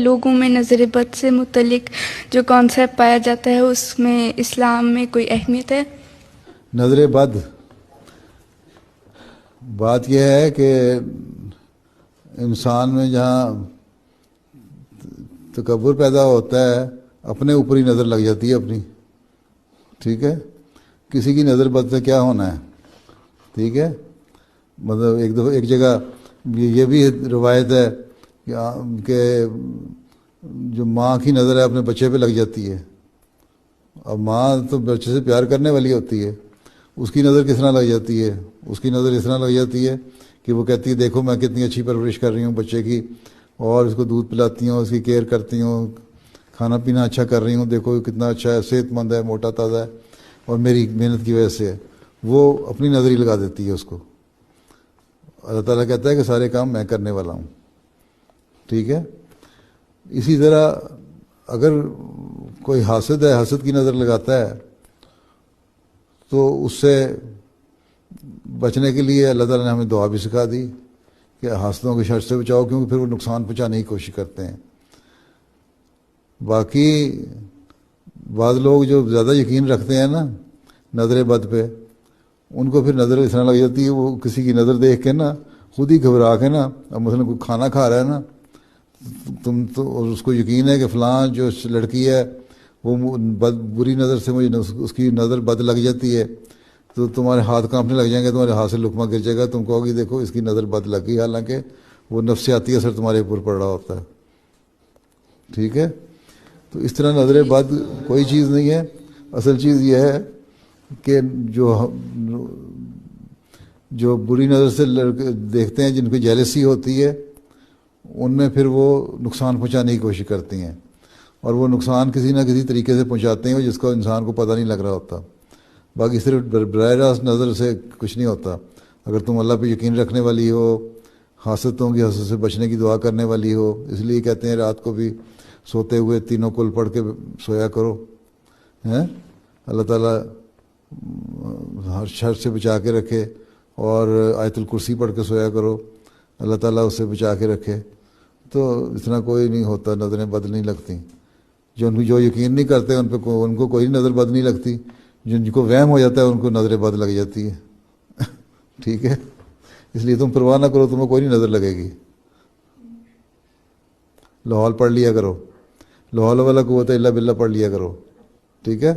لوگوں میں نظر بد سے متعلق جو کانسیپٹ پایا جاتا ہے اس میں اسلام میں کوئی اہمیت ہے؟ نظر بد، بات یہ ہے کہ انسان میں جہاں تکبر پیدا ہوتا ہے اپنے اوپر ہی نظر لگ جاتی ہے اپنی، ٹھیک ہے، کسی کی نظر بد سے کیا ہونا ہے، ٹھیک ہے، مطلب ایک دفعہ ایک جگہ یہ بھی روایت ہے کہ جو ماں کی نظر ہے اپنے بچے پہ لگ جاتی ہے، اب ماں تو بچے سے پیار کرنے والی ہوتی ہے، اس کی نظر کس طرح لگ جاتی ہے، اس کی نظر اس طرح لگ جاتی ہے کہ وہ کہتی ہے دیکھو میں کتنی اچھی پرورش کر رہی ہوں بچے کی، اور اس کو دودھ پلاتی ہوں، اس کی کیئر کرتی ہوں، کھانا پینا اچھا کر رہی ہوں، دیکھو کتنا اچھا ہے، صحت مند ہے، موٹا تازہ ہے، اور میری محنت کی وجہ سے ہے، وہ اپنی نظر ہی لگا دیتی ہے اس کو۔ اللہ تعالیٰ کہتا ہے کہ سارے کام میں کرنے والا ہوں، ٹھیک ہے۔ اسی طرح اگر کوئی حاسد ہے، حسد کی نظر لگاتا ہے تو اس سے بچنے کے لیے اللہ تعالیٰ نے ہمیں دعا بھی سکھا دی کہ حاسدوں کے شر سے بچاؤ، کیونکہ پھر وہ نقصان پہنچانے کی کوشش کرتے ہیں۔ باقی بعض لوگ جو زیادہ یقین رکھتے ہیں نا نظر بد پہ، ان کو پھر نظر اس طرح لگ جاتی ہے، وہ کسی کی نظر دیکھ کے نا خود ہی گھبرا کے نا، اب مثلا کوئی کھانا کھا رہا ہے نا، تم تو اور اس کو یقین ہے کہ فلاں جو لڑکی ہے وہ بری نظر سے مجھے اس کی نظر بد لگ جاتی ہے، تو تمہارے ہاتھ کانپنے لگ جائیں گے، تمہارے ہاتھ سے لقمہ گر جائے گا، تم کہو گی دیکھو اس کی نظر بد لگ گئی، حالانکہ وہ نفسیاتی اثر تمہارے اوپر پڑ رہا ہوتا ہے، ٹھیک ہے۔ تو اس طرح نظر بد کوئی چیز نہیں ہے، اصل چیز یہ ہے کہ جو بری نظر سے دیکھتے ہیں، جن کو جیلسی ہوتی ہے، ان میں پھر وہ نقصان پہنچانے کی کوشش کرتی ہیں، اور وہ نقصان کسی نہ کسی طریقے سے پہنچاتے ہیں جس کو انسان کو پتہ نہیں لگ رہا ہوتا۔ باقی صرف براہ راست نظر سے کچھ نہیں ہوتا۔ اگر تم اللہ پہ یقین رکھنے والی ہو، حاسدوں کی حسد سے بچنے کی دعا کرنے والی ہو، اس لیے کہتے ہیں رات کو بھی سوتے ہوئے تینوں کل پڑھ کے سویا کرو، ہیں، اللہ تعالیٰ ہر شر سے بچا کے رکھے، اور آیت الکرسی پڑھ کے سویا کرو، اللہ تعالیٰ اس سے بچا کے رکھے، تو اتنا کوئی نہیں ہوتا، نظریں بد نہیں لگتی۔ جو یقین نہیں کرتے ان کو کوئی نظر بد نہیں لگتی، جن کو وہم ہو جاتا ہے ان کو نظر بد لگ جاتی ہے، ٹھیک ہے۔ اس لیے تم پرواہ نہ کرو، تمہیں کوئی نہیں نظر لگے گی۔ لا حول پڑھ لیا کرو، لا حول ولا قوت الا باللہ پڑھ لیا کرو، ٹھیک ہے۔